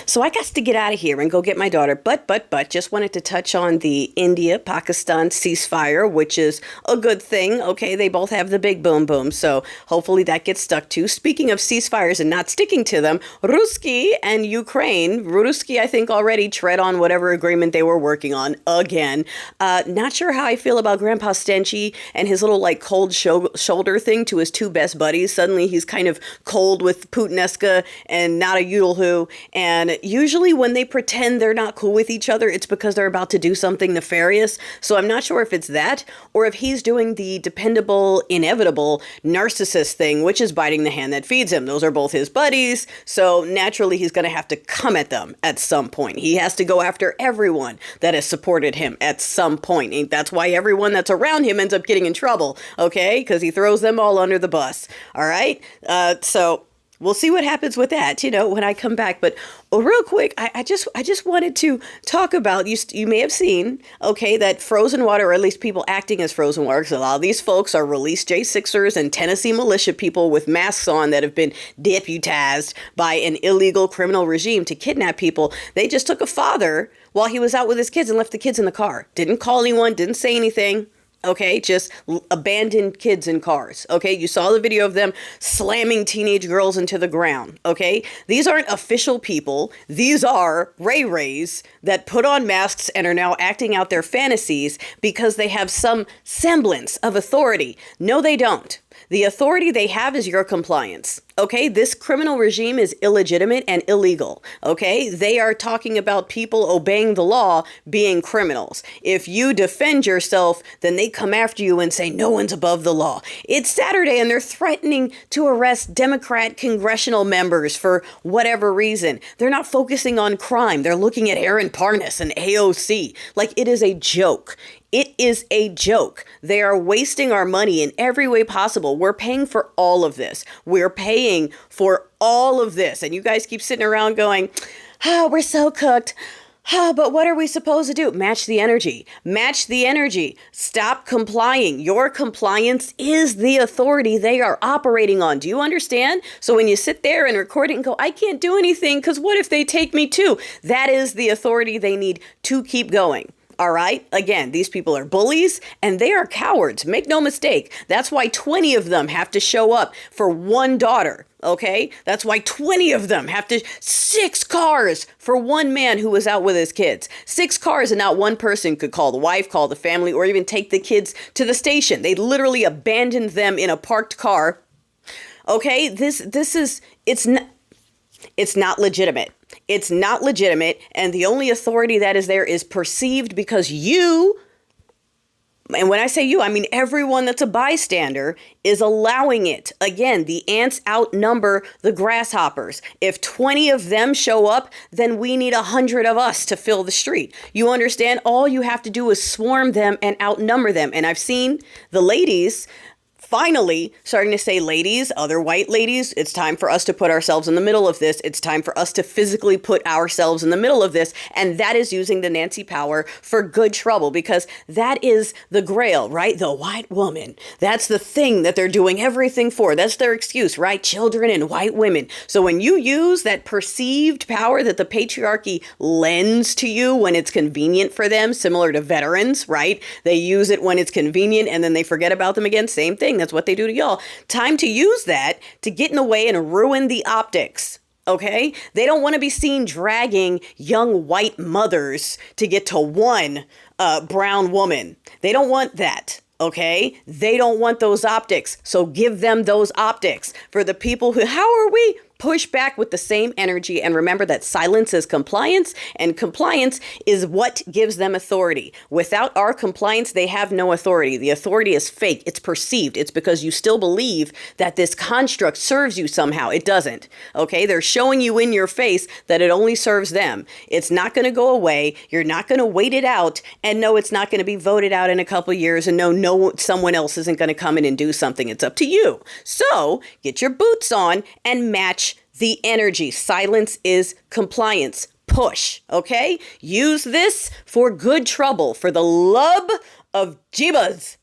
So I got to get out of here and go get my daughter. But, just wanted to touch on the India-Pakistan ceasefire, which is a good thing. Okay, they both have the big boom boom. So hopefully that gets stuck to. Speaking of ceasefires and not sticking to them, Ruski and Ukraine, Ruski, I think, already tread on whatever agreement they were working on again. Not sure how I feel about Grandpa Stenchy and his little like cold shoulder thing to his two best buddies. Suddenly he's kind of cold with Putinesca and not a Udall who. And usually when they pretend they're not cool with each other, it's because they're about to do something nefarious. So I'm not sure if it's that or if he's doing the dependable, inevitable narcissist thing, which is biting the hand that feeds him. Those are both his buddies. So naturally, he's going to have to come at them at some point. He has to go after everyone that has supported him at some point. And that's why everyone that's around him ends up getting in trouble. Okay, because he throws them all under the bus. All right. So we'll see what happens with that, when I come back. But real quick, I just wanted to talk about, you may have seen, okay, that frozen water, or at least people acting as frozen water, because a lot of these folks are released J6ers and Tennessee militia people with masks on that have been deputized by an illegal criminal regime to kidnap people. They just took a father while he was out with his kids and left the kids in the car. Didn't call anyone, didn't say anything. Okay, just abandoned kids in cars. Okay, you saw the video of them slamming teenage girls into the ground. Okay, these aren't official people. These are Ray-Rays that put on masks and are now acting out their fantasies because they have some semblance of authority. No, they don't. The authority they have is your compliance. Okay, this criminal regime is illegitimate and illegal. Okay, they are talking about people obeying the law being criminals. If you defend yourself, then they come after you and say no one's above the law. It's Saturday and they're threatening to arrest Democrat congressional members for whatever reason. They're not focusing on crime. They're looking at Aaron Parnas and AOC. Like, it is a joke. It is a joke. They are wasting our money in every way possible. We're paying for all of this. We're paying for all of this. And you guys keep sitting around going, we're so cooked. But what are we supposed to do? Match the energy. Match the energy. Stop complying. Your compliance is the authority they are operating on. Do you understand? So when you sit there and record it and go, I can't do anything because what if they take me too? That is the authority they need to keep going. All right. Again, these people are bullies and they are cowards. Make no mistake. That's why 20 of them have to show up for one daughter. OK, that's why 20 of them have to 6 cars for one man who was out with his kids. 6 cars and not one person could call the wife, call the family, or even take the kids to the station. They literally abandoned them in a parked car. OK, it's not legitimate. It's not legitimate, and the only authority that is there is perceived because you, and when I say you, I mean everyone that's a bystander, is allowing it. Again, the ants outnumber the grasshoppers. If 20 of them show up, then we need 100 of us to fill the street. You understand? All you have to do is swarm them and outnumber them. And I've seen the ladies finally starting to say, ladies, other white ladies, it's time for us to put ourselves in the middle of this. It's time for us to physically put ourselves in the middle of this. And that is using the Nancy power for good trouble, because that is the grail, right? The white woman. That's the thing that they're doing everything for. That's their excuse, right? Children and white women. So when you use that perceived power that the patriarchy lends to you when it's convenient for them, similar to veterans, right? They use it when it's convenient and then they forget about them again. Same thing. That's what they do to y'all. Time to use that to get in the way and ruin the optics. Okay? They don't want to be seen dragging young white mothers to get to one brown woman. They don't want that. Okay? They don't want those optics. So give them those optics. For the people who, how are we? Push back with the same energy, and remember that silence is compliance, and compliance is what gives them authority. Without our compliance, they have no authority. The authority is fake. It's perceived. It's because you still believe that this construct serves you somehow. It doesn't. Okay? They're showing you in your face that it only serves them. It's not going to go away. You're not going to wait it out, and no, it's not going to be voted out in a couple years, and no, someone else isn't going to come in and do something. It's up to you. So get your boots on and match the energy. Silence is compliance. Push, okay? Use this for good trouble, for the love of Jeebas.